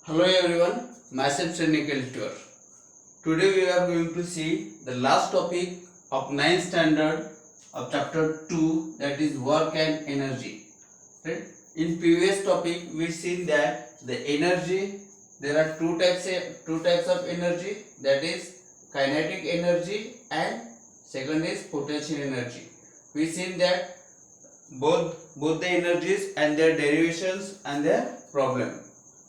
Hello everyone, myself Srinivas Tour. Today we are going to see the last topic of 9th standard of chapter 2, that is work and energy. Right? In previous topic we seen that the energy, there are two types of energy, that is kinetic energy and second is potential energy. We seen that both the energies and their derivations and their problem.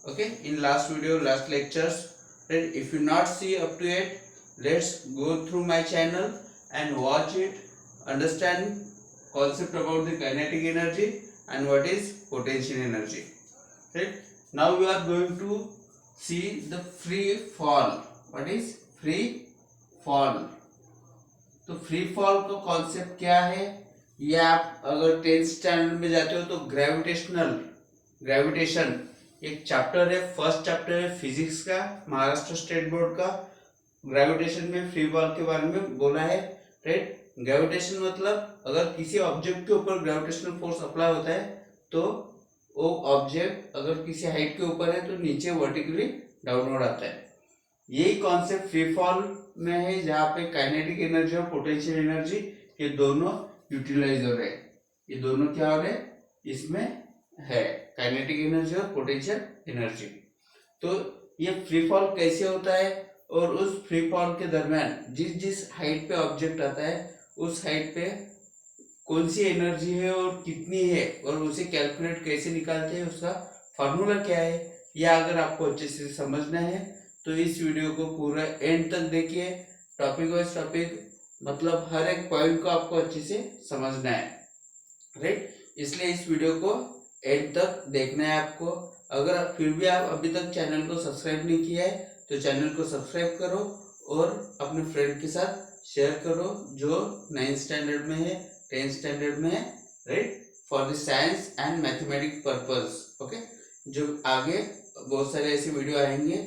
Okay, in last video, last lectures, right? If you not see up to it, let's go through my channel and watch it, understand concept about the kinetic energy and what is potential energy. Right? Now we are going to see the free fall. What is free fall? तो free fall का concept क्या है, ये आप अगर 10th standard में जाते हो तो ग्रेविटेशन एक चैप्टर है, फर्स्ट चैप्टर है फिजिक्स का, महाराष्ट्र स्टेट बोर्ड का। ग्रेविटेशन में फ्री फॉल के बारे में बोला है, राइट। ग्रेविटेशन मतलब अगर किसी ऑब्जेक्ट के ऊपर ग्रेविटेशनल फोर्स अप्लाई होता है तो वो ऑब्जेक्ट अगर किसी हाइट के ऊपर है तो नीचे वर्टिकली डाउनवर्ड आता है। यही कॉन्सेप्ट फ्री फॉल में है, जहाँ पे काइनेटिक एनर्जी और पोटेंशियल एनर्जी ये दोनों यूटिलाइज हो रहे हैं। ये दोनों क्या हो रहे हैं इसमें है, काइनेटिक एनर्जी और पोटेंशियल एनर्जी। तो ये फ्री फॉल कैसे होता है और उस फ्री फॉल के दरमियान जिस जिस हाइट पे ऑब्जेक्ट आता है उस हाइट पे कौन सी एनर्जी है और कितनी है और उसे कैलकुलेट कैसे निकालते हैं, उसका फॉर्मूला क्या है, यह अगर आपको अच्छे से समझना है तो इस वीडियो को पूरा एंड तक देखिए। टॉपिक वाइज टॉपिक मतलब हर एक पॉइंट को आपको अच्छे से समझना है, राइट। इसलिए इस वीडियो को एंड तक देखना है आपको। अगर फिर भी आप अभी तक चैनल को सब्सक्राइब नहीं किया है तो चैनल को सब्सक्राइब करो और अपने फ्रेंड के साथ शेयर करो जो 9th स्टैंडर्ड में है, 10th स्टैंडर्ड में है, right, for the science and mathematics purpose. Okay, जो आगे बहुत सारे ऐसे वीडियो आएंगे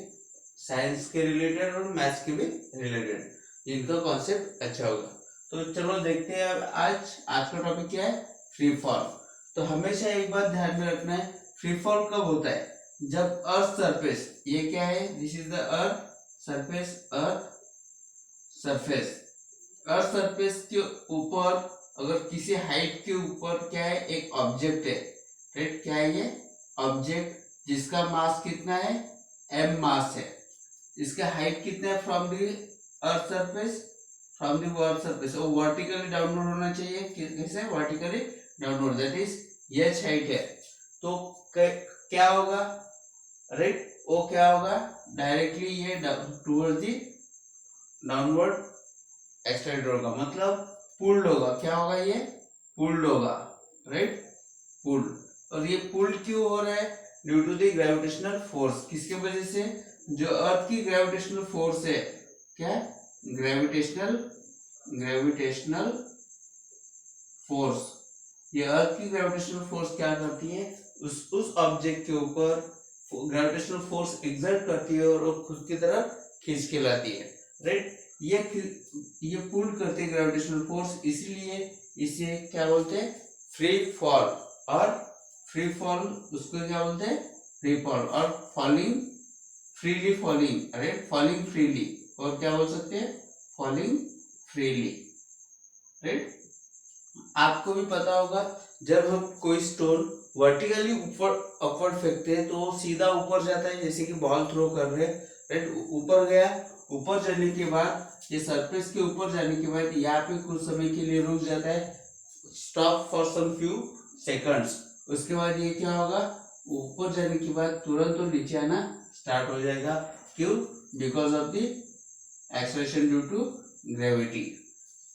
साइंस के रिलेटेड और मैथ्स के भी रिलेटेड, जिनका कॉन्सेप्ट अच्छा होगा। तो चलो देखते हैं अब आज का टॉपिक क्या है, फ्री फॉल। तो हमेशा एक बात ध्यान में रखना है, फ्री फॉल कब होता है, जब अर्थ सरफेस, ये क्या है, this is the earth surface, earth surface के ऊपर अगर किसी हाइट के ऊपर क्या है एक ऑब्जेक्ट है, राइट। क्या है ये ऑब्जेक्ट जिसका मास कितना है, m मास है, इसका हाइट कितना है from the earth surface, from the earth surface, वो वर्टिकली डाउनवर्ड होना चाहिए। कैसे vertically downward, that is h height है। तो क्या होगा, राइट, वो क्या होगा, डायरेक्टली ये टुवर्ड्स द डाउनवर्ड एक्सटेंड होगा, मतलब पुल्ड होगा। क्या होगा, ये पुल्ड होगा, राइट, पुल्ड। और ये पुल्ड क्यों हो रहा है, due to the gravitational force. किसके वजह से, जो अर्थ की ग्रेविटेशनल फोर्स है, क्या ग्रेविटेशनल फोर्स, ये अर्थ की ग्रेविटेशनल फोर्स क्या करती है, उस ऑब्जेक्ट के ऊपर ग्रेविटेशनल फोर्स एक्सर्ट करती है और वो खुद की तरफ खींच के लाती है, राइट। ये पुल करती है ग्रेविटेशनल फोर्स, इसीलिए इसे क्या बोलते हैं, फ्री फॉल। और फ्री फॉल उसको क्या बोलते हैं, फ्री फॉल। और falling freely, right, falling freely, और क्या बोल सकते हैं, फॉलिंग फ्रीली, राइट। आपको भी पता होगा जब हम कोई स्टोन वर्टिकली ऊपर अपवर्ड फेंकते हैं तो वो सीधा ऊपर जाता है, जैसे कि बॉल थ्रो कर रहे हैं, राइट, ऊपर गया, ऊपर जाने के बाद ये सरफेस के ऊपर जाने के बाद यहाँ पे कुछ समय के लिए रुक जाता है, stop for some few seconds. उसके बाद ये क्या होगा, ऊपर जाने के बाद तुरंत तो नीचे आना स्टार्ट हो जाएगा। क्यों, because of the acceleration due to gravity,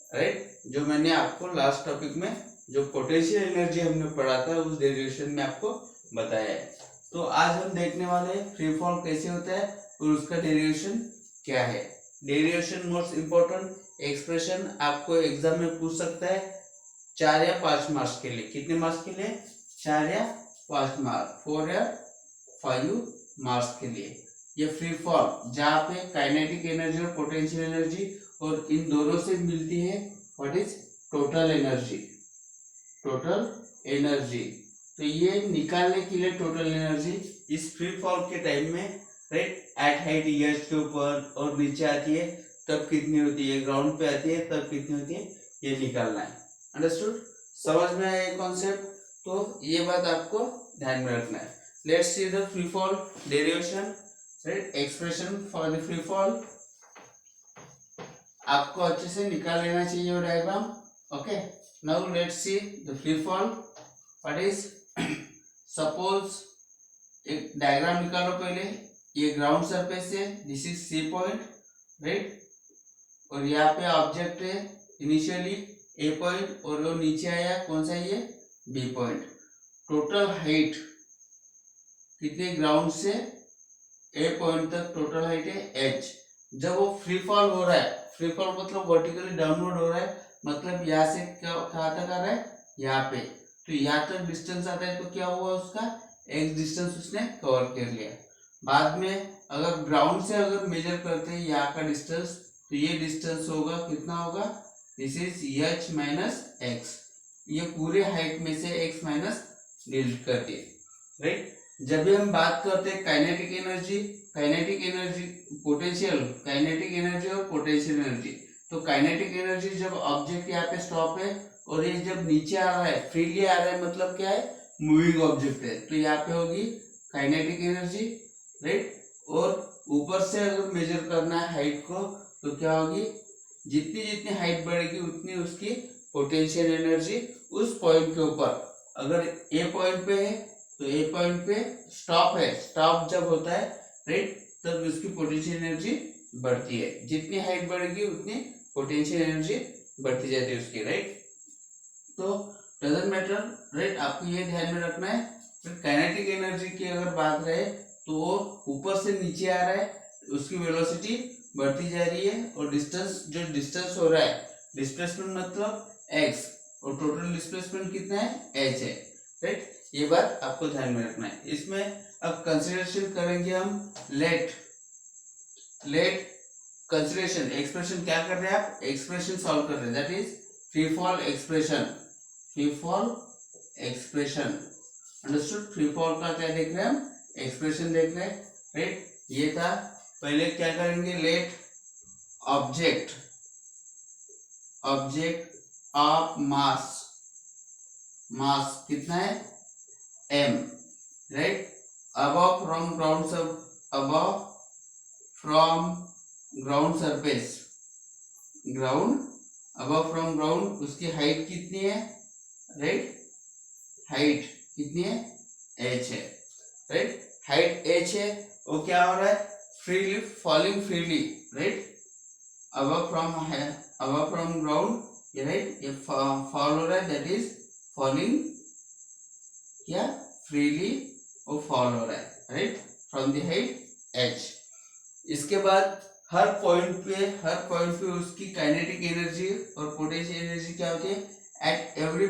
right. जो मैंने आपको लास्ट टॉपिक में जो पोटेंशियल एनर्जी हमने पढ़ा था उस डेरिवेशन में आपको बताया है। तो आज हम देखने वाले हैं फ्री फॉल कैसे होता है और उसका डेरिवेशन क्या है। डेरिवेशन मोस्ट इंपॉर्टेंट एक्सप्रेशन आपको एग्जाम में पूछ सकता है 4 या 5 मार्क्स के लिए। कितने मार्क्स के लिए, 4 या 5 मार्क्स, 4 या 5 मार्क्स के लिए। ये फ्री फॉल जहाँ पे काइनेटिक एनर्जी और पोटेंशियल एनर्जी और इन दोनों से मिलती है व्हाट इज टोटल एनर्जी, तो ये निकालने के लिए टोटल एनर्जी इस फ्री फॉल के टाइम में, राइट, एट हाइट एज के ऊपर और नीचे आती है तब कितनी होती है, ग्राउंड पे आती है तब कितनी होती है, ये निकालना है। अंडरस्टूड? समझ में आया ये कॉन्सेप्ट? तो ये बात आपको ध्यान में रखना है। Let's see the free fall derivation, right, expression for the free fall. आपको अच्छे से निकाल लेना चाहिए वो diagram. Okay, now let's see the free fall. What is, suppose एक डायग्राम निकालो पहले। ये ग्राउंड सरफेस है, this is C point, right, और यहाँ पे ऑब्जेक्ट है इनिशियली ए पॉइंट, और वो नीचे आया कौन सा, ये बी पॉइंट। टोटल हाइट कितने, ग्राउंड से ए पॉइंट तक टोटल हाइट है एच। जब वो फ्री फॉल हो रहा है, फ्री फॉल मतलब वर्टिकली डाउनवर्ड हो रहा है, मतलब यहाँ से कहाँ तक आ रहा है, यहाँ पे, तो यहाँ तक डिस्टेंस आता है, तो क्या हुआ, उसका एक्स डिस्टेंस उसने कवर कर लिया। बाद में अगर ग्राउंड से अगर मेजर करते हैं यहाँ का डिस्टेंस, तो ये डिस्टेंस होगा कितना होगा, this is H minus x. ये पूरे हाइट में से एक्स माइनस डिलीट करके, राइट। जब भी हम बात करते हैं kinetic energy, kinetic energy, potential, kinetic energy और पोटेंशियल एनर्जी, तो काइनेटिक एनर्जी जब ऑब्जेक्ट यहाँ पे स्टॉप है और ये जब नीचे आ रहा है, फ्रीली आ रहा है, मतलब क्या है, मूविंग ऑब्जेक्ट है, तो यहाँ पे होगी काइनेटिक एनर्जी, राइट। और ऊपर से अगर मेजर करना है हाइट को, तो क्या होगी, जितनी जितनी हाइट बढ़ेगी उतनी उसकी पोटेंशियल एनर्जी उस पॉइंट के ऊपर। अगर ए पॉइंट पे है तो ए पॉइंट पे स्टॉप है, स्टॉप जब होता है, राइट, तब उसकी पोटेंशियल एनर्जी बढ़ती है। जितनी हाइट बढ़ेगी उतनी पोटेंशियल एनर्जी बढ़ती जाती है उसकी, राइट। तो डजंट मैटर, राइट, आपको ये ध्यान में रखना है। फिर काइनेटिक एनर्जी की अगर बात रहे तो वो ऊपर से नीचे आ रहा है, उसकी वेलोसिटी बढ़ती जा रही है, और डिस्टेंस, जो डिस्टेंस हो रहा है, डिस्प्लेसमेंट मतलब एक्स, और टोटल डिस्प्लेसमेंट कितना है, एच है, राइट। ये बात आपको ध्यान में रखना है। इसमें अब कंसिडरेशन करेंगे हम, लेट कंसिडरेशन, एक्सप्रेशन क्या कर रहे हैं आप, एक्सप्रेशन सॉल्व कर रहे हैं, that is free fall expression, free fall expression. Understood? Free fall का क्या देख रहे हैं हम, एक्सप्रेशन देख रहे हैं, राइट। ये था, पहले क्या करेंगे, लेट ऑब्जेक्ट ऑफ मास कितना है, m, right, above from ground surface, above from ground, उसकी हाइट कितनी है, राइट, हाइट कितनी है, h है, राइट, हाइट h है। वो क्या हो रहा है, freely falling, freely, right, above from ground, ये राइट, ये फॉल हो रहा है, दैट इज फॉलिंग, क्या, फ्रीली, वो फॉल हो रहा है, right, from the height h। इसके बाद हर पॉइंट पे उसकी काइनेटिक एनर्जी और पोटेंशियल एनर्जी क्या होती है, at every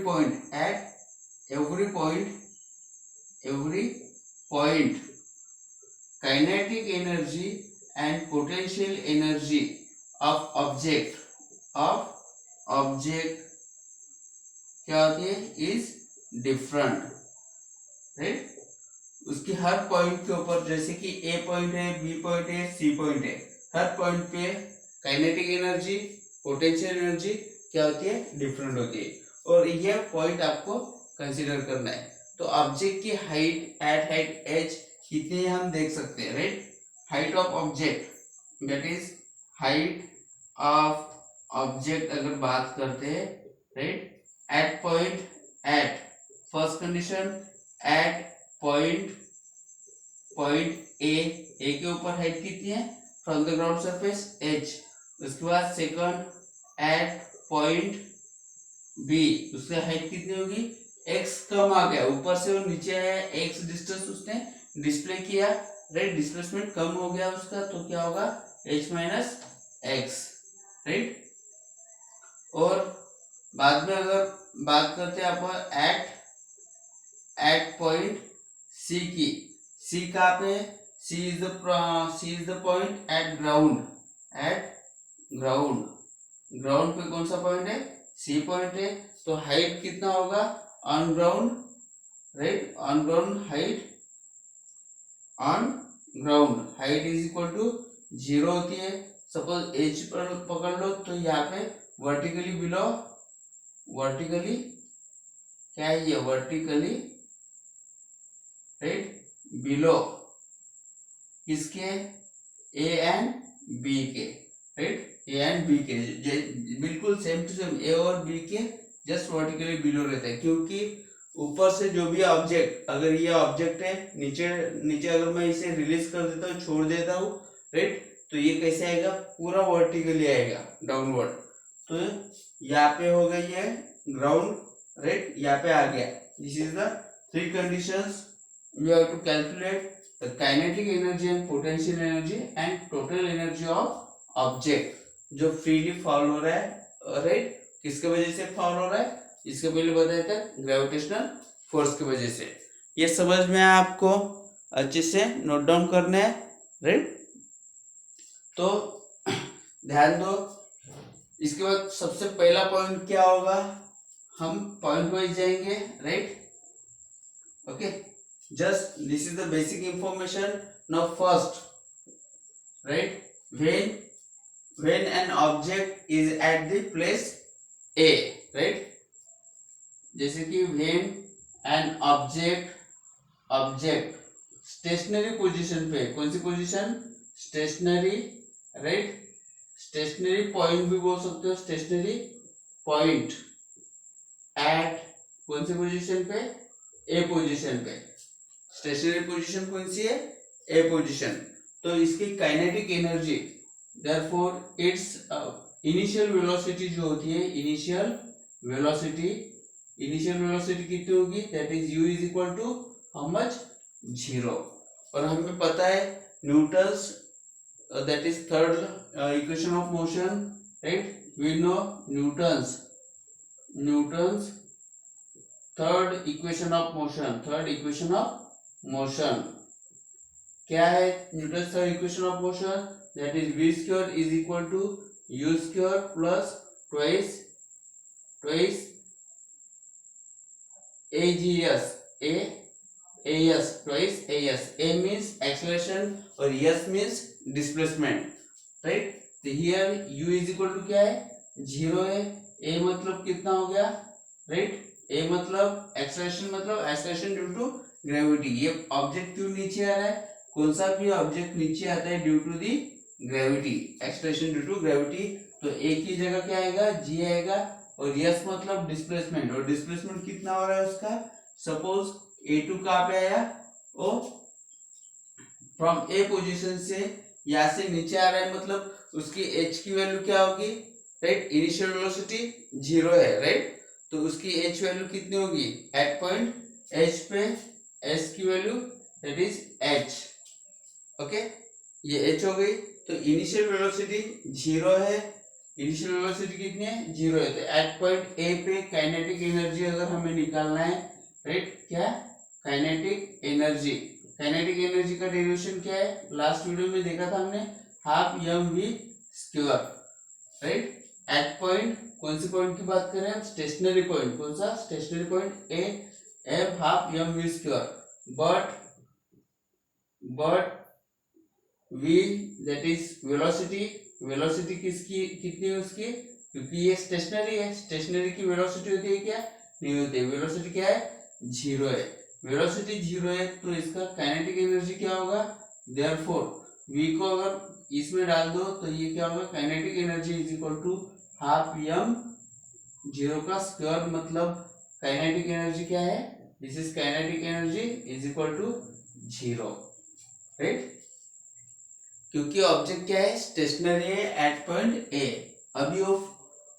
point kinetic energy and potential energy of object क्या होती है, इज डिफरेंट, राइट। उसकी हर पॉइंट के ऊपर, जैसे कि ए पॉइंट है, बी पॉइंट है, सी पॉइंट है, हर पॉइंट पे काइनेटिक एनर्जी, पोटेंशियल एनर्जी क्या होती है, डिफरेंट होती है, और ये पॉइंट आपको कंसीडर करना है। तो ऑब्जेक्ट की हाइट एट हाइट एच कितनी है हम देख सकते हैं, right. Height of object, that is height of object अगर बात करते हैं, right, at point, at first condition, at point A के ऊपर हाइट कितनी है, from the ground surface h। उसके बाद सेकंड, एट पॉइंट बी, उसकी हाइट कितनी होगी, x कम आ गया, ऊपर से वो नीचे आया, x डिस्टेंस उसने डिस्प्ले किया, राइट, डिस्प्लेसमेंट कम हो गया उसका, तो क्या होगा, h माइनस एक्स, राइट। और बाद में अगर बात करते हैं आप एट पॉइंट सी की, सी कहाँ पे, C is the point at ground, ground पे कौन सा पॉइंट है, सी पॉइंट है, तो हाइट कितना होगा on ground, right, on ground height, on ground height is equal to 0 होती है। सपोज एच पर पकड़ लो तो यहाँ पे वर्टिकली बिलो, वर्टिकली क्या है ये, वर्टिकली राइट बिलो किसके, ए एंड बी के, राइट, ए एंड बी के बिल्कुल सेम टू सेम ए और बी के जस्ट वर्टिकली बिलो रहता है, क्योंकि ऊपर से जो भी ऑब्जेक्ट, अगर ये ऑब्जेक्ट है नीचे नीचे अगर मैं इसे रिलीज कर देता हूँ, छोड़ देता हूँ, राइट, तो ये कैसे आएगा, पूरा वर्टिकली आएगा डाउनवर्ड। तो यहाँ पे हो गई है ग्राउंड, राइट, यहाँ पे आ गया। This is the three conditions you have to calculate the kinetic energy and potential energy and total energy of object जो फ्रीली फॉल हो रहा है, राइट, किसके वजह से फॉल हो रहा है, इसके पहले बताया था ग्रेविटेशनल फोर्स की वजह से। ये समझ में आपको अच्छे से नोट डाउन करना है, राइट। तो ध्यान दो, इसके बाद सबसे पहला पॉइंट क्या होगा, हम पॉइंट वाइज जाएंगे, right, okay. Just this is the basic information. Now first, right, when an object is at the place A, right, जैसे कि when an object stationary position पे, कौन सी position, stationary, right, stationary point भी बोल सकते हो, स्टेशनरी पॉइंट एट कौन सी पोजीशन पे, ए पोजीशन पे। स्टेशनरी पोजीशन कौन सी है, ए पोजीशन। तो इसकी kinetic energy, therefore its initial velocity जो होती है, इनिशियल वेलोसिटी कितनी होगी, that is u is equal to how much, 0। और हमें पता है Newton's, that is third equation of motion, right, we know Newton's third equation of motion क्या है, Newton's third equation of motion, that is v square is equal to u square plus twice ags twice as, a means acceleration और s means displacement, right। तो here u is equal to क्या है, 0 है, a मतलब कितना हो गया, right, a मतलब acceleration ड्यू टू ग्रेविटी। ये ऑब्जेक्ट क्यों नीचे आ रहा है, कौन सा भी ऑब्जेक्ट नीचे आता है due to the gravity, acceleration due to gravity. तो a की जगह क्या आएगा, g आएगा, और s मतलब डिस्प्लेसमेंट, और डिस्प्लेसमेंट कितना हो रहा है उसका, सपोज a2 कहाँ पे आया, ओ फ्रॉम ए पोजीशन से यहाँ से नीचे आ रहा है, मतलब उसकी h की वैल्यू क्या होगी, राइट, इनिशियल वेलोसिटी 0 है, राइट, तो उसकी h वैल्यू कितनी होगी, एट पॉइंट h पे s की value that is h, okay, ये h हो गई। तो इनिशियल वेलोसिटी 0 है, इनिशियल वेलोसिटी कितनी है, 0 है, तो एट पॉइंट ए पे काइनेटिक एनर्जी अगर हमें निकालना है, राइट, क्या, काइनेटिक एनर्जी का डेरिवेशन क्या है, लास्ट वीडियो में देखा था हमने, half M V square, right. At point, कौन सी पॉइंट की बात करें हम, स्टेशनरी पॉइंट, कौन सा, stationary point A, F half M V square, but v that is velocity किसकी कितनी है उसकी, क्योंकि ये स्टेशनरी है, स्टेशनरी की वेलोसिटी होती है क्या, नहीं होती है, वेलोसिटी क्या है, 0 है, वेलोसिटी 0 है, तो इसका काइनेटिक एनर्जी क्या होगा, देयरफॉर v को अगर इसमें डाल दो तो ये क्या होगा, kinetic energy is equal to half m 0 का स्क्वायर, मतलब काइनेटिक एनर्जी क्या है, this is kinetic energy is equal to 0, right, क्योंकि ऑब्जेक्ट क्या है, स्टेशनरी है एट पॉइंट ए, अभी वो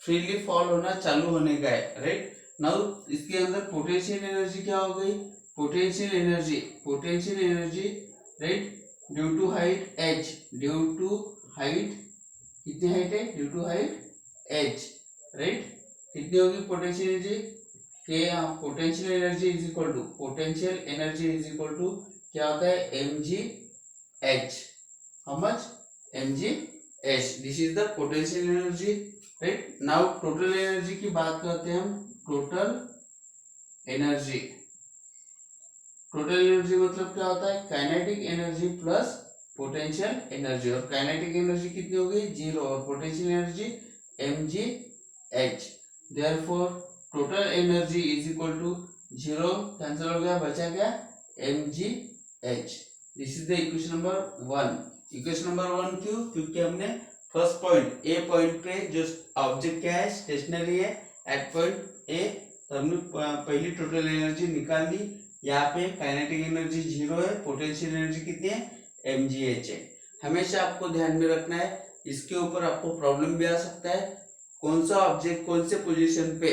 फ्रीली फॉल होना चालू होने का है, राइट। नाउ इसके अंदर पोटेंशियल एनर्जी क्या हो गई, potential energy, right, due to height h, कितनी हाइट है, due to height h, right, कितनी होगी पोटेंशियल एनर्जी के, potential energy is equal to क्या होता है, mgh, how much, mgh, this is the potential energy, right। now total energy की बात करते हैं हम, टोटल एनर्जी टोटल एनर्जी मतलब क्या होता है, kinetic energy plus potential energy, और काइनेटिक एनर्जी कितनी हो गई, 0, और potential energy mgh। Therefore total energy is equal to 0 cancel हो गया, बचा क्या mgh। This is the equation number 1। Equation number 1 क्यों, क्योंकि हमने फर्स्ट पॉइंट ए पॉइंट पे जो ऑब्जेक्ट क्या है, स्टेशनरी है एट पॉइंट ए, तो हमने पहली टोटल एनर्जी निकाल ली। यहाँ पे काइनेटिक एनर्जी 0 है, पोटेंशियल एनर्जी कितनी है mgh है। हमेशा आपको ध्यान में रखना है, इसके ऊपर आपको प्रॉब्लम भी आ सकता है, कौन सा ऑब्जेक्ट कौन से पोजीशन पे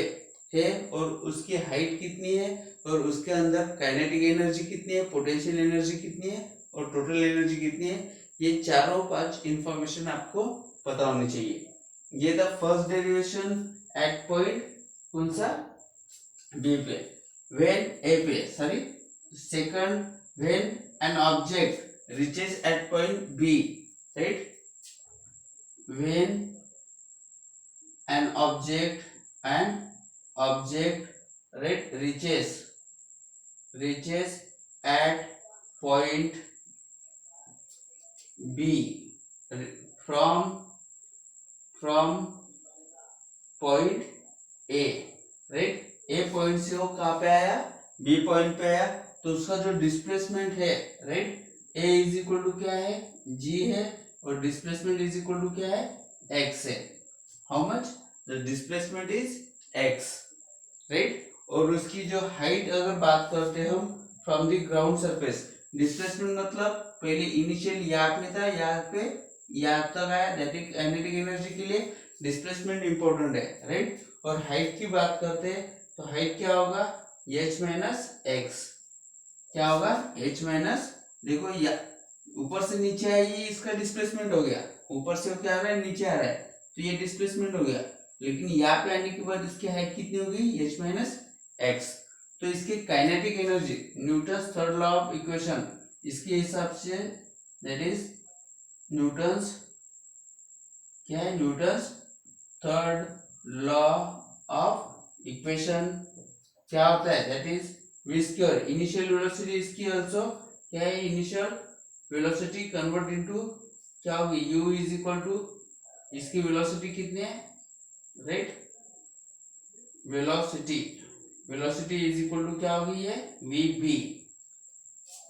है और उसकी हाइट कितनी है और उसके अंदर काइनेटिक एनर्जी कितनी है, पोटेंशियल एनर्जी कितनी है और टोटल एनर्जी कितनी है, ये चारों 5 इंफॉर्मेशन आपको पता होनी चाहिए। ये था फर्स्ट डेरिवेशन एट पॉइंट कौन सा, बी पे, व्हेन ए पे, sorry second when an object reaches at point B, right? When an object right reaches at point B from point A, right? A point से वो कहाँ पे आया, B पॉइंट पे आया, तो उसका जो डिस्प्लेसमेंट है, right, A is equal to क्या है, G है, और डिस्प्लेसमेंट इज इक्वल टू क्या है, X है। How much, the displacement is X, right. और उसकी जो हाइट अगर बात करते हैं हम from the ground surface, displacement मतलब पहले इनिशियल यहाँ पे था, यहाँ पे यहाँ तक आया, दैट इज काइनेटिक एनर्जी के लिए डिस्प्लेसमेंट इंपॉर्टेंट है, राइट। और हाइट की बात करते हैं तो हाइट क्या होगा, h माइनस एक्स, क्या होगा h माइनस, देखो या ऊपर से नीचे है, ये इसका डिस्प्लेसमेंट हो गया, ऊपर से क्या आ रहा है नीचे आ रहा है, तो ये डिस्प्लेसमेंट हो गया, लेकिन यहाँ पे आने के बाद इसकी हाइट कितनी हो गई, h माइनस एक्स। तो इसकी kinetic energy, Newton's third law of equation, इसके हिसाब से दैट इज न्यूटन्स क्या है, Newton's third law of equation क्या होता है, that is v square, initial velocity इसकी आल्सो क्या है, इनिशियल वेलोसिटी कन्वर्ट इनटू क्या होगी, u इज इक्वल टू, इसकी वेलोसिटी कितनी है, right, velocity is equal to क्या होगी, ये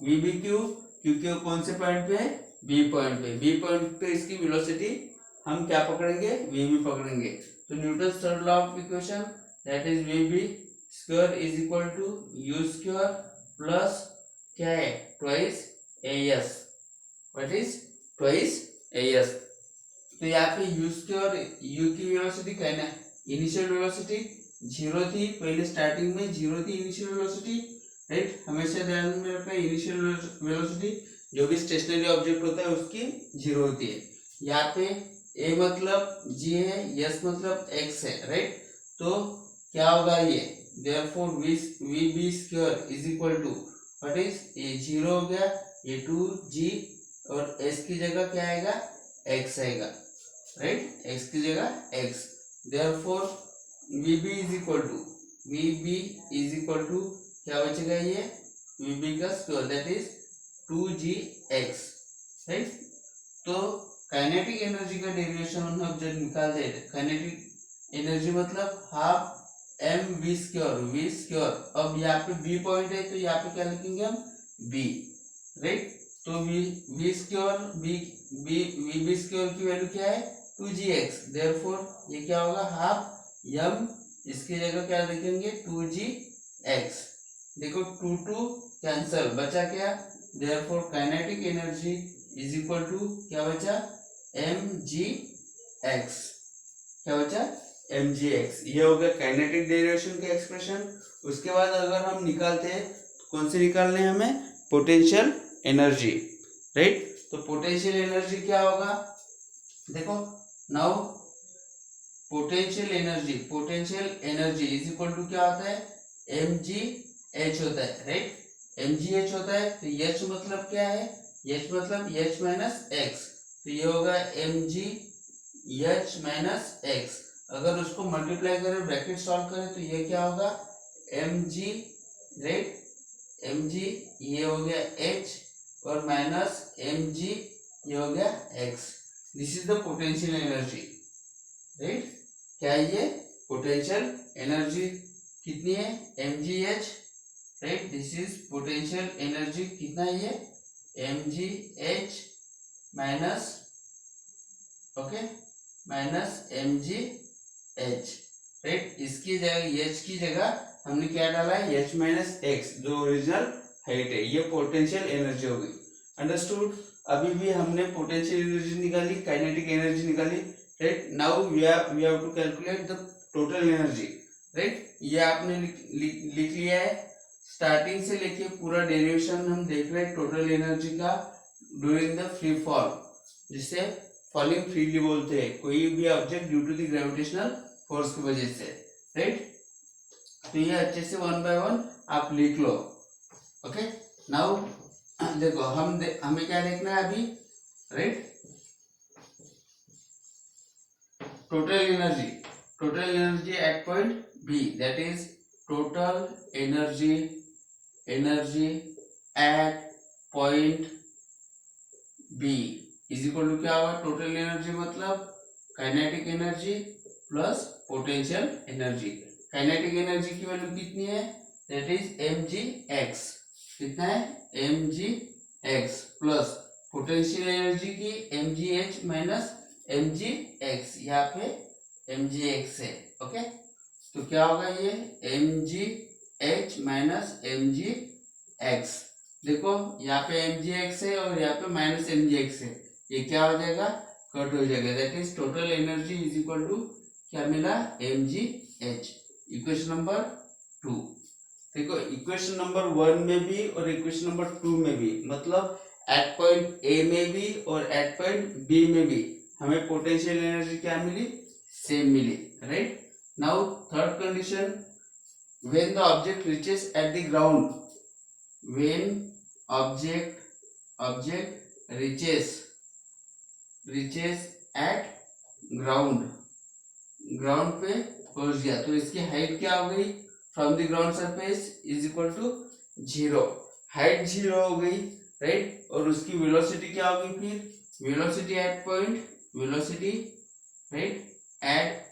vb क्यों, क्योंकि वो कौन से पॉइंट पे है, b पॉइंट पे, b पॉइंट पे इसकी वेलोसिटी हम क्या पकड़ेंगे, vb पकड़ेंगे। तो Newton's third law of equation that is vb square is equal to u square plus क्या है, twice as, what is twice as। तो यहाँ पे u स्क्वायर, u की वेलोसिटी क्या है, इनिशियल वेलोसिटी 0 थी, पहले स्टार्टिंग में 0 थी इनिशियल वेलोसिटी, राइट। हमेशा ध्यान में रखना, इनिशियल वेलोसिटी जो भी स्टेशनरी ऑब्जेक्ट होता है उसकी 0 होती है। यहाँ पे a मतलब g है, s मतलब x है, राइट। तो क्या होगा ये, therefore vb square is equal to what is, ये 0 हो गया, ये 2g, और s की जगह क्या आएगा, x आएगा, राइट, x की जगह x। therefore vb is equal to क्या बचेगा, ये vb का square that is 2gx, right. तो काइनेटिक एनर्जी का डेरिवेशन हम जब निकाल दे, काइनेटिक एनर्जी मतलब हाफ mv स्क्वायर, अब यहाँ पे b पॉइंट है तो यहाँ पे क्या लिखेंगे हम, b, राइट। तो v स्क्वायर vb स्क्वायर की वैल्यू क्या है, 2gx, देयरफॉर ये क्या होगा, हाफ m, इसकी जगह क्या लिखेंगे, 2gx। देखो 2 कैंसल, बचा क्या, therefore kinetic energy is equal to क्या बचा, mgx, क्या बचा, mgx। ये हो गया काइनेटिक डेरिवेशन का एक्सप्रेशन। उसके बाद अगर हम निकालते हैं कौन से निकालने हैं हमें, पोटेंशियल एनर्जी, राइट। तो पोटेंशियल एनर्जी क्या होगा, देखो now potential energy is equal to क्या होता है, mgh होता है, राइट, mgh होता है। तो h मतलब क्या है, h मतलब h माइनस एक्स, तो ये होगा mgh माइनस एक्स। अगर उसको मल्टीप्लाई करें, ब्रैकेट सॉल्व करें, तो ये क्या होगा, mg, राइट, mg ये हो गया h और माइनस mg ये हो गया x। This is the potential energy, right. क्या ये पोटेंशियल एनर्जी कितनी है mgh, right. This is potential energy कितना है ये mgh minus okay minus mgh, right. इसकी जगह h की जगह हमने क्या डाला है h माइनस x, जो ओरिजिनल हाइट है। ये पोटेंशियल एनर्जी हो गई, अंडरस्टूड। अभी भी हमने पोटेंशियल एनर्जी निकाली, काइनेटिक एनर्जी निकाली, right. Now we have to calculate the total energy, right. ये आपने लिख लिया है। स्टार्टिंग से लेके पूरा डेरिवेशन हम देख रहे हैं टोटल एनर्जी का ड्यूरिंग द फ्री फॉल, जिसे फॉलिंग फ्रीली बोलते हैं, कोई भी object due to the gravitational force की वजह से, राइट। तो ये अच्छे से वन बाय वन आप लिख लो, ओके। नाउ देखो हमें क्या देखना है अभी, right. Total energy at point B, that is total energy at point B is equal to क्या होगा, टोटल एनर्जी मतलब kinetic energy plus potential energy. Kinetic energy की वैल्यू कितनी है, दैट इज mgx, कितना है mgx प्लस पोटेंशियल एनर्जी की mgh minus mgx, यहाँ पे mgx है, ओके। तो क्या होगा ये mgh माइनस mgx, देखो यहाँ पे mgx है और यहाँ पे माइनस mgx है, ये क्या हो जाएगा, कट हो जाएगा। That is total energy is equal to क्या मिला mgh। इक्वेशन नंबर 2, देखो इक्वेशन नंबर 1 में भी और इक्वेशन नंबर 2 में भी, मतलब एट पॉइंट ए में भी और एट पॉइंट बी में भी हमें पोटेंशियल एनर्जी क्या मिली, सेम मिली, right. Now third condition, when the object reaches at the ground, when object reaches at ground पे पहुंच गया, तो इसकी हाइट क्या हो गई, from the ground surface is equal to 0, height 0 हो गई, राइट। और उसकी वेलोसिटी क्या हो गई, फिर वेलोसिटी एट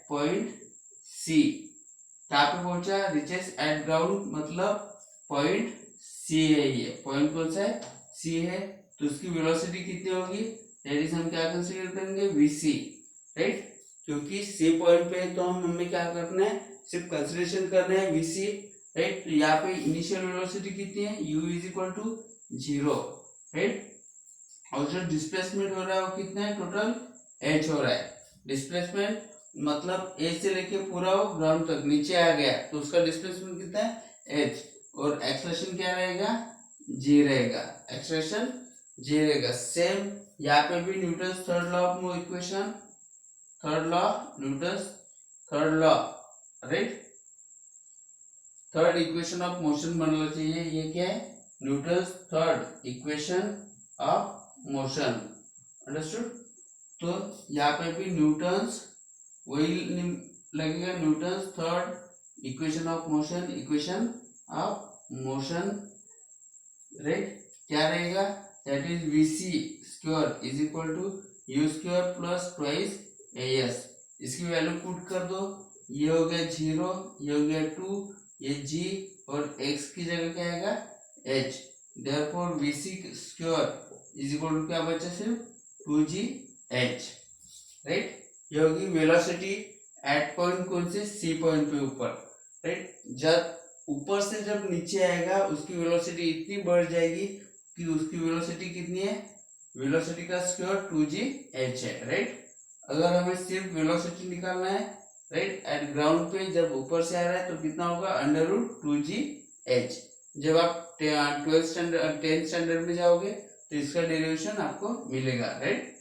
पॉइंट सी, कहाँ पे पहुंचा, रिचेस एट ग्राउंड मतलब पॉइंट सी है, ये पॉइंट कौन सा है, सी है। तो उसकी वेलोसिटी कितनी होगी, दैट इज हम क्या कंसीडर करेंगे vc, राइट। क्योंकि सी पॉइंट पे तो हमें क्या करना है, सिर्फ कंसीडरेशन करना है vc, राइट। तो यहाँ पे इनिशियल वेलोसिटी कितनी है, u is equal to 0, right. और जो डिस्प्लेसमेंट हो रहा है वो कितना है, टोटल h हो रहा है। डिस्प्लेसमेंट मतलब a से लेके पूरा वो ग्राउंड तक नीचे आ गया, तो उसका डिस्प्लेसमेंट कितना है h, और एक्सलेशन क्या रहेगा, g रहेगा, एक्सलेशन g रहेगा। सेम यहाँ पे भी Newton third law of equation, third law, right. Third equation of motion बनना चाहिए, ये क्या है, Newton third equation of motion, understood. तो यहाँ पे भी न्यूटन्स वही लगेगा, Newton third equation of motion, right. क्या रहेगा, that is vc square is equal to u square plus twice as। इसकी वैल्यू पुट कर दो, ये हो गया 0, ये हो गया 2, ये g और x की जगह क्या आएगा h, therefore vc square is equal to क्या बचा, सिर्फ 2gh, राइट। ये होगी वेलोसिटी एट पॉइंट कौन से, सी पॉइंट पे ऊपर, राइट। जब ऊपर से जब नीचे आएगा उसकी वेलोसिटी इतनी बढ़ जाएगी कि उसकी वेलोसिटी कितनी है, वेलोसिटी का स्क्वायर 2gh है, राइट। अगर हमें सिर्फ वेलोसिटी निकालना है, राइट, एट ग्राउंड पे जब ऊपर से आ रहा है तो कितना होगा, √2gh। जब आप 10th स्टैंडर्ड में जाओगे तो इसका डेरिवेशन आपको मिलेगा, right.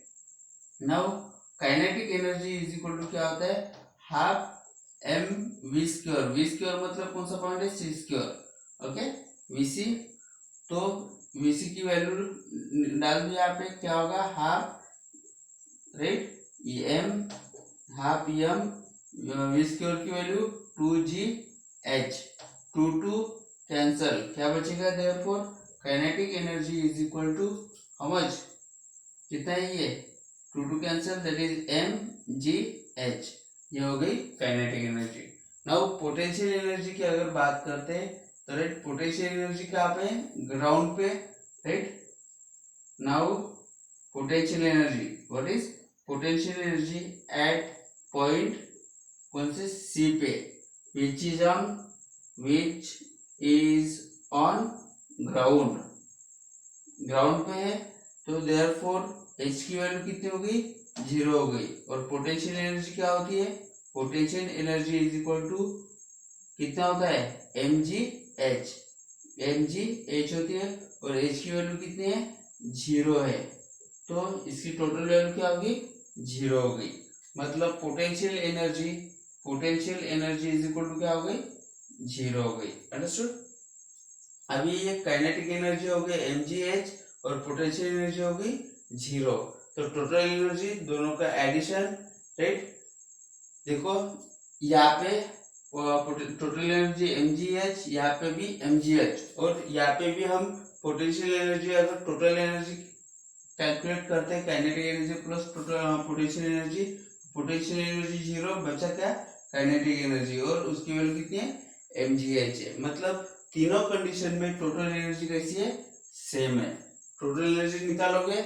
Now kinetic energy is equal to क्या होता है, हाफ mv स्क्वायर मतलब कौन सा पॉइंट है, c स्क्वायर, ओके, vc। तो vc की वैल्यू डाल दिया यहाँ पे, क्या होगा, half, right, half v square की वैल्यू 2gh, 2 कैंसल, क्या बचेगा, therefore kinetic energy is equal to how much, कितना है ये, 2 कैंसिल, दैट इज mgh, ये हो गई kinetic energy. Now potential energy की अगर बात करते हैं तो राइट, पोटेंशियल एनर्जी कहाँ पे है, ग्राउंड पे, right. Now potential energy, what is potential energy at point कौन से सी पे, which is on ground, ground पे है, तो देयरफॉर एच की वैल्यू कितनी हो गई, 0 हो गई। और पोटेंशियल एनर्जी क्या होती है, potential energy is equal to कितना होता है, mgh, mgh होती है, और h की वैल्यू कितनी है, 0 है, तो इसकी टोटल वैल्यू क्या होगी, 0 हो गई। मतलब potential energy is equal to क्या हो गई, 0 हो गई। अंडरस्टूड। अभी ये काइनेटिक एनर्जी हो गई mgh और पोटेंशियल एनर्जी हो गई 0, तो टोटल एनर्जी दोनों का एडिशन, राइट। देखो यहाँ पे टोटल एनर्जी mgh, यहाँ पे भी mgh, और यहाँ पे भी हम पोटेंशियल एनर्जी, अगर टोटल एनर्जी कैलकुलेट करते हैं, kinetic energy plus total potential energy, potential energy 0, बचा क्या, काइनेटिक एनर्जी, और उसकी वैल्यू कितनी है, mgh है। मतलब तीनों कंडीशन में टोटल एनर्जी कैसी है, सेम है। टोटल एनर्जी निकालोगे,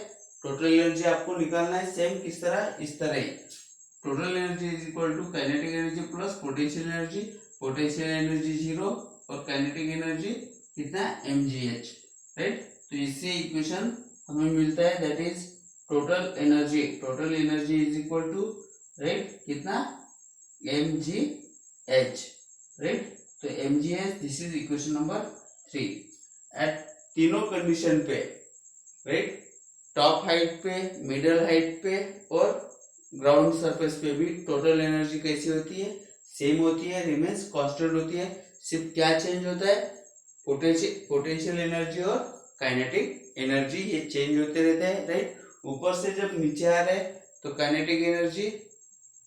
टोटल एनर्जी आपको निकालना है सेम, किस तरह, इस तरह ही, total energy is equal to kinetic energy plus potential energy, potential energy 0 और काइनेटिक एनर्जी कितना, mgh, राइट। तो इससे इक्वेशन हमें मिलता है, that is total energy is equal to, right, कितना, mgh, राइट। तो mgh, this is equation number 3 at तीनों कंडीशन पे, राइट, टॉप हाइट पे, मिडल हाइट पे और ग्राउंड सरफेस पे भी टोटल एनर्जी कैसी होती है, सेम होती है, रिमेन्स कांस्टेंट होती है। सिर्फ क्या चेंज होता है, पोटेंशियल एनर्जी और काइनेटिक एनर्जी ये चेंज होते रहते हैं, राइट। ऊपर से जब नीचे आ रहे हैं तो काइनेटिक एनर्जी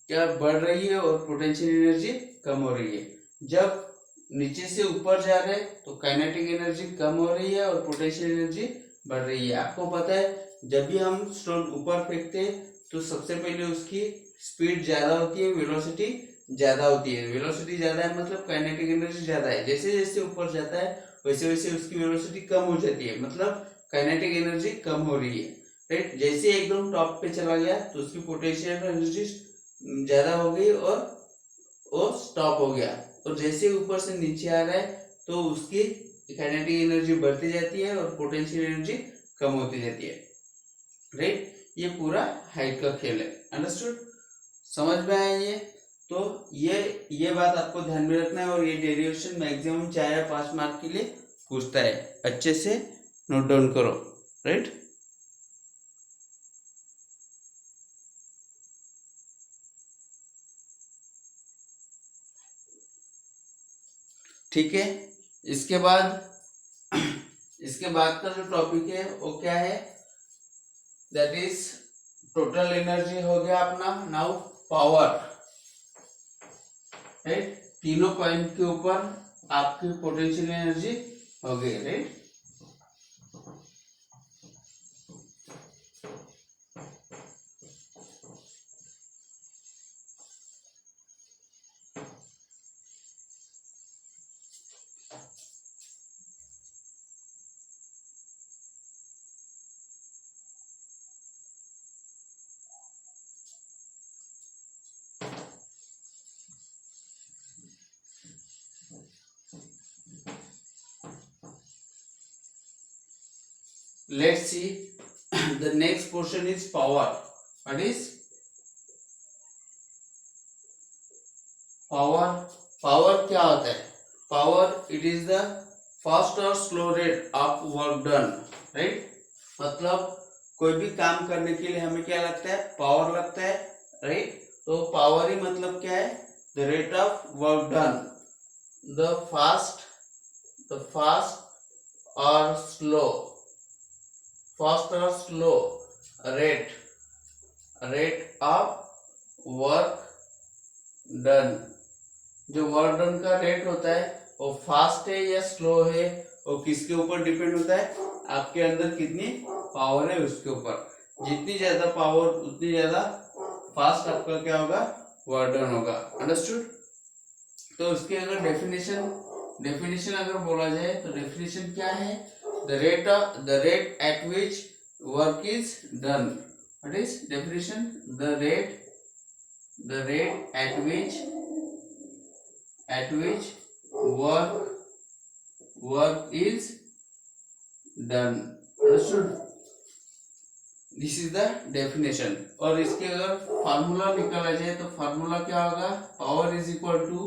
क्या बढ़ रही है और पोटेंशियल एनर्जी कम हो रही है। जब नीचे से ऊपर जा रहे हैं तो काइनेटिक एनर्जी कम हो रही है और पोटेंशियल एनर्जी बढ़ रही है। आपको पता है जब भी हम स्टोन ऊपर फेंकते हैं तो सबसे पहले उसकी स्पीड ज्यादा होती है, वेलोसिटी ज्यादा होती है। वेलोसिटी ज्यादा है मतलब काइनेटिक एनर्जी ज्यादा है। जैसे जैसे ऊपर जाता है वैसे वैसे उसकी वेलोसिटी कम हो जाती है, मतलब काइनेटिक एनर्जी कम हो रही है, राइट। जैसे एकदम टॉप पे चला गया तो उसकी पोटेंशियल एनर्जी ज्यादा हो गई और वो स्टॉप हो गया, और जैसे ऊपर से नीचे आ रहा है तो उसकी काइनेटिक एनर्जी बढ़ती जाती है और पोटेंशियल एनर्जी कम होती जाती है, राइट। ये पूरा हाइट का खेल है। अंडरस्टूड, समझ में आया ये। तो ये बात आपको ध्यान में रखना है, और ये डेरिवेशन मैक्सिमम 4 या 5 मार्क के लिए पूछता है, अच्छे से नोट डाउन करो, राइट। ठीक है, इसके बाद का जो टॉपिक है वो क्या है, दैट इज टोटल एनर्जी हो गया अपना। Now power, right. तीनों पॉइंट के ऊपर आपकी पोटेंशियल एनर्जी हो गई, right. Let's see the next portion is power. What is power? Power क्या होता है? Power, it is the fast or slow rate of work done, right? मतलब कोई भी काम करने के लिए हमें क्या लगता है, पावर लगता है, राइट। तो पावर ही मतलब क्या है, the rate of work done, the fast और स्लो, फास्ट और slow rate of work done. जो वर्क डन का रेट होता है वो फास्ट है या स्लो है, वो किसके ऊपर डिपेंड होता है, आपके अंदर कितनी पावर है उसके ऊपर। जितनी ज्यादा पावर उतनी ज्यादा फास्ट आपका क्या होगा, वर्क डन होगा। अंडरस्टूड। तो उसके अगर डेफिनेशन अगर बोला जाए तो डेफिनेशन क्या है, the rate at which work is done. What is definition, the rate at which work is done। Understood? This is the definition. और इसके अगर फार्मूला निकाला जाए तो फार्मूला क्या होगा, power is equal to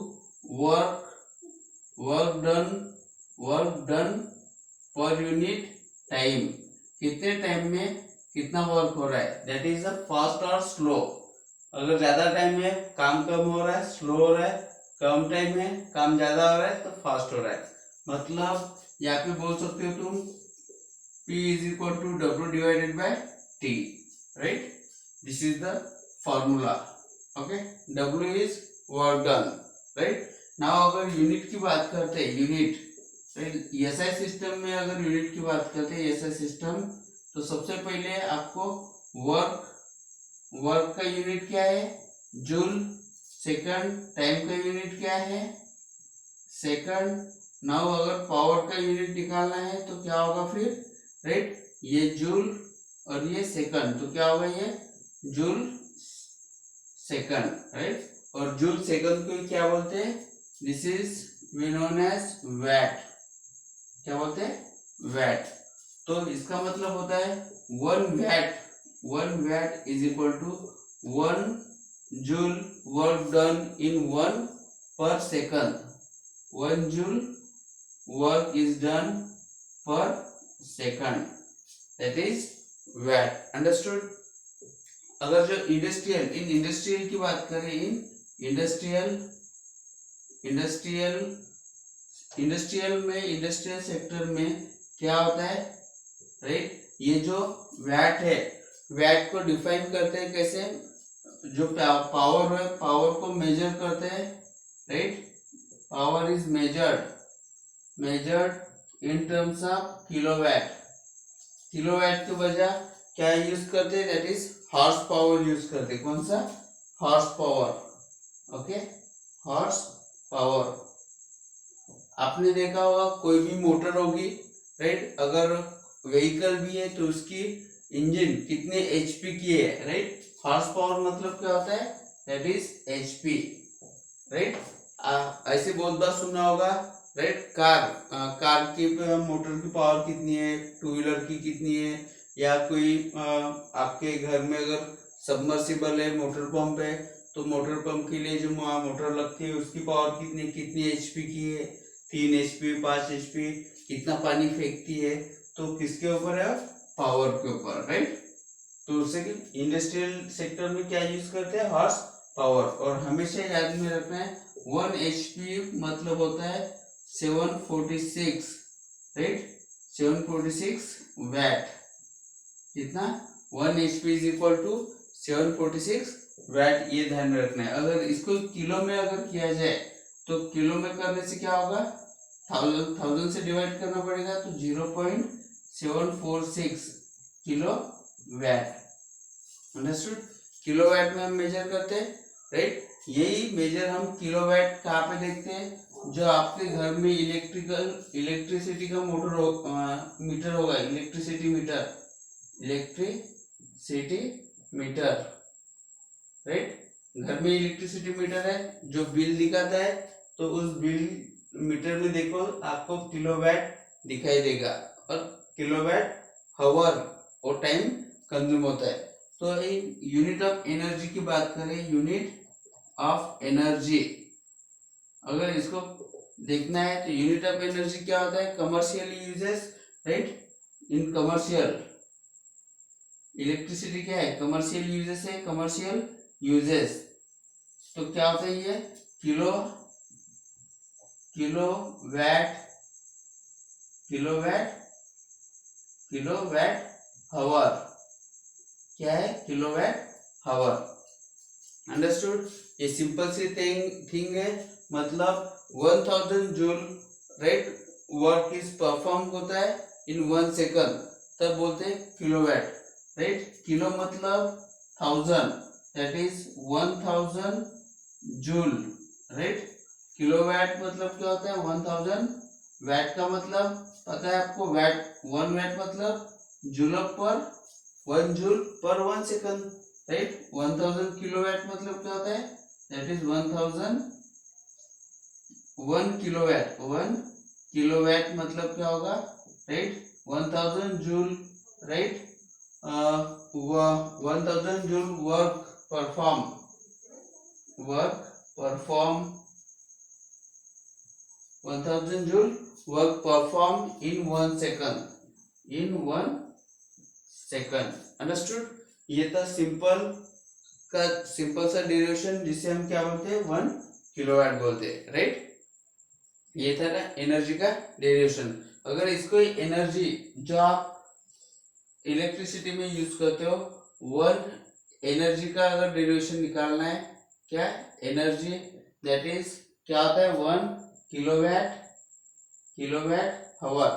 work done per unit time. कितने time में कितना वर्क हो रहा है, दैट इज द फास्ट और स्लो। अगर ज्यादा टाइम में काम कम हो रहा है, स्लो हो रहा है, कम टाइम में काम ज्यादा हो रहा है तो फास्ट हो रहा है। मतलब यहाँ पे बोल सकते हो तुम P is equal to W divided by T, right? This is the formula. Okay, W is work done, right? Now अगर यूनिट की बात करते हैं, यूनिट, right? SI सिस्टम में अगर यूनिट की बात करते हैं, SI सिस्टम, तो सबसे पहले आपको वर्क का यूनिट क्या है, जूल। सेकंड, टाइम का यूनिट क्या है, सेकंड। नाउ अगर पावर का यूनिट निकालना है तो क्या होगा फिर, राइट, ये जूल और ये सेकंड, तो क्या होगा, ये जूल सेकंड, राइट। और जूल सेकंड को क्या बोलते हैं, this is we known as watt. क्या बोलते हैं, वैट। तो इसका मतलब होता है one watt is equal to 1 joule work done in 1 per second. 1 joule work is done per second, that is watt. Understood. अगर जो इंडस्ट्रियल की बात करें, इंडस्ट्रियल सेक्टर में क्या होता है, राइट, ये जो वैट है, वैट को डिफाइन करते हैं कैसे, जो पावर है, पावर को मेजर करते हैं, right. Power is measured in terms of kilowatt. Kilowatt के बजाय क्या यूज करते हैं, that is horse power use करते हैं। कौन सा, horse power. Okay, horse power. आपने देखा होगा कोई भी मोटर होगी, राइट, अगर व्हीकल भी है तो उसकी इंजन कितने एचपी की है, राइट। हॉर्स पावर मतलब क्या होता है, दैट इज एचपी, राइट। ऐसे बहुत बार सुना होगा, राइट, कार की मोटर की पावर कितनी है, टू व्हीलर की कितनी है, या कोई आपके घर में अगर सबमर्सिबल है, मोटर पंप है, तो मोटर पंप के लिए जो मोटर लगती है उसकी पावर कितनी एचपी की है, 3 एचपी, 5 एचपी, कितना पानी फेंकती है, तो किसके ऊपर है, पावर के ऊपर, राइट। तो उससे इंडस्ट्रियल सेक्टर में क्या यूज करते हैं, हॉर्स पावर। और हमेशा याद में रखना है 1 एचपी मतलब होता है 746, राइट, 746 वैट। कितना, 1 HP is equal to 746 watt, ये ध्यान में रखना है। अगर इसको किलो में अगर किया जाए तो किलो में करने से क्या होगा, 1000 से डिवाइड करना पड़ेगा, तो 0.746 किलो वैट। अंडरस्टूड। किलोवाट में हम मेजर करते हैं, राइट। यही मेजर हम किलोवाट कहाँ पे देखते हैं, जो आपके घर में इलेक्ट्रिसिटी का मीटर होगा, इलेक्ट्रिसिटी मीटर, राइट। घर में इलेक्ट्रिसिटी मीटर है जो बिल दिखाता है, तो उस बिल मीटर में देखो आपको किलोवाट दिखाई देगा, और किलोवाट हावर और टाइम कंज्यूम होता है। तो यूनिट ऑफ एनर्जी की बात करें, यूनिट ऑफ एनर्जी अगर इसको देखना है तो यूनिट ऑफ एनर्जी क्या होता है, commercial uses, right. In commercial electricity क्या है, कमर्शियल यूजेस है, कमर्शियल यूजेस, तो क्या होता है ये किलोवाट हावर, क्या है, किलोवाट हावर। अंडरस्टूड। ये सिंपल सी थिंग है, मतलब 1000 joule, right, work is perform होता है इन 1 सेकंड, तब बोलते हैं किलोवाट, राइट। किलो मतलब 1000, that is 1000 joule, right. Kilowatt मतलब क्या होता है 1000। वैट का मतलब पता है आपको, वैट 1 वैट मतलब जूल पर 1 जूल पर 1 सेकंड, राइट। 1000 किलोवाट मतलब क्या होता है, दैट इज 1000 1 किलोवाट। 1 किलोवाट मतलब क्या होगा, right, 1000 joule, right. 1000 joule work perform 1000 joule work perform in 1 second, in 1 second. Understood. ये था सिंपल सा डेरिवेशन जिसे हम क्या बोलते हैं 1 किलोवाट बोलते हैं, राइट। ये था ना एनर्जी का डेरिवेशन। अगर इसको एनर्जी जो आप इलेक्ट्रिसिटी में यूज करते हो, 1 एनर्जी का अगर डेरिवेशन निकालना है, क्या एनर्जी, दैट इज क्या होता है 1 किलोवाट आवर।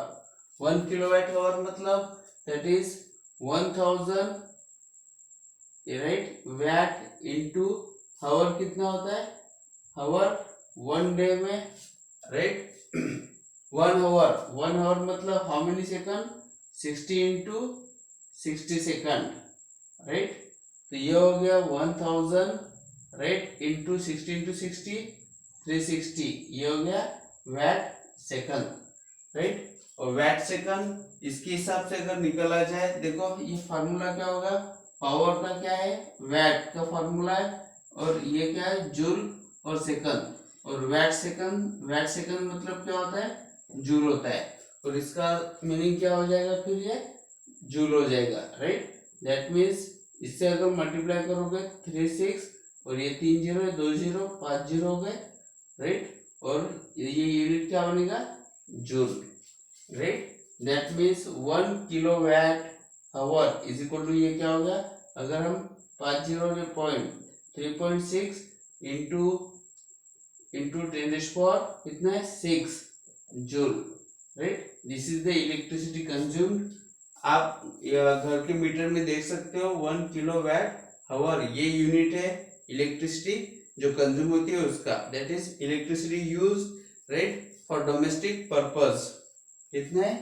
1 किलोवाट आवर मतलब that is 1000, right, watt into hour कितना होता है, आवर 1 डे में, राइट। 1 आवर मतलब how many second, 60 into 60 second, right. तो ये हो गया 1000, राइट, इंटू 60 इंटू 60 360, ये हो गया वैट सेकंड, राइट। और वैट सेकंड इसके हिसाब से अगर निकला जाए, देखो ये फार्मूला क्या होगा, पावर का क्या है, वैट का फार्मूला है, और ये क्या है जूल और सेकंड, और वैट सेकंड मतलब क्या होता है, जूल होता है, और इसका मीनिंग क्या हो जाएगा, फिर ये जूल हो जाएगा, राइट। दैट मीन्स इससे अगर मल्टीप्लाई करोगे 36, और ये 3 जीरो है, 2 जीरो 5 जीरो हो गए, राइट, और ये यूनिट क्या बनेगा, joule, right. That means 1 kilowatt hour is equal to, ये क्या होगा, अगर हम 5 जीरो के पॉइंट 3.6 इंटू 10 कितना है 6 joule, right. This is the electricity consumed. आप घर के मीटर में देख सकते हो 1 किलोवाट आवर, ये यूनिट है इलेक्ट्रिसिटी जो कंज्यूम होती है उसका, that is electricity use, right, for domestic purpose. कितना है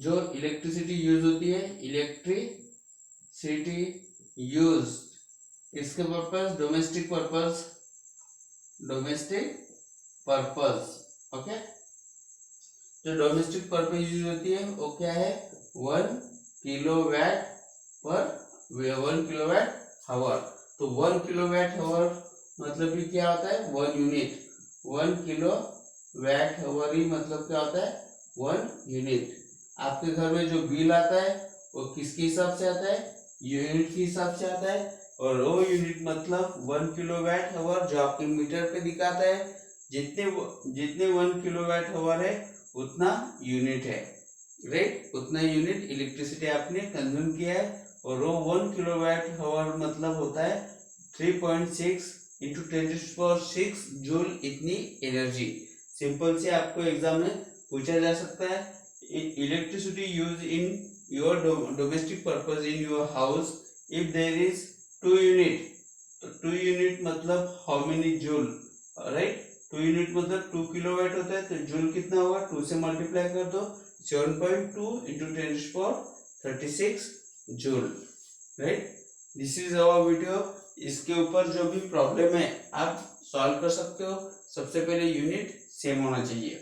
जो इलेक्ट्रिसिटी यूज होती है, इलेक्ट्रिसिटी यूज इसके पर्पस, डोमेस्टिक पर्पस, ओके। जो डोमेस्टिक पर्पस यूज होती है वो क्या है 1 किलोवाट आवर। तो 1 किलोवाट आवर मतलब ये क्या होता है 1 यूनिट, 1 किलोवाट आवर ही मतलब क्या होता है 1 यूनिट। आपके घर में जो बिल आता है वो किसके हिसाब से आता है, यूनिट के हिसाब से आता है, और वो यूनिट मतलब 1 किलोवाट आवर जो आपके मीटर पे दिखाता है, जितने 1 किलोवाट आवर है उतना यूनिट है, राइट, उतना यूनिट इलेक्ट्रिसिटी आपने कंज्यूम किया है, और वो 1 किलोवाट आवर मतलब होता है 3.6 इंटू 10⁶ जूल, इतनी एनर्जी। सिंपल से आपको एग्जाम में पूछा जा सकता है, electricity use in your domestic purpose in your house if there is 2 unit, तो 2 यूनिट मतलब how many joule, right. 2 unit मतलब 2 किलोवाट होता है, तो जूल कितना होगा, 2 से मल्टीप्लाई कर दो, 7.2 into 10⁻36 joule, right. This is our video. इसके ऊपर जो भी प्रॉब्लम है आप सॉल्व कर सकते हो, सबसे पहले यूनिट सेम होना चाहिए,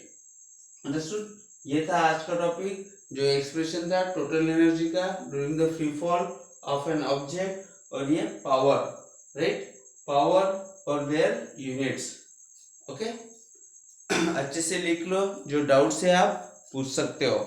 अंडरस्टूड। ये था आज का टॉपिक, जो एक्सप्रेशन था टोटल एनर्जी का during the free fall of an object, और ये पावर, राइट, पावर और देयर यूनिट्स, ओके। अच्छे से लिख लो, जो डाउट्स है आप पूछ सकते हो।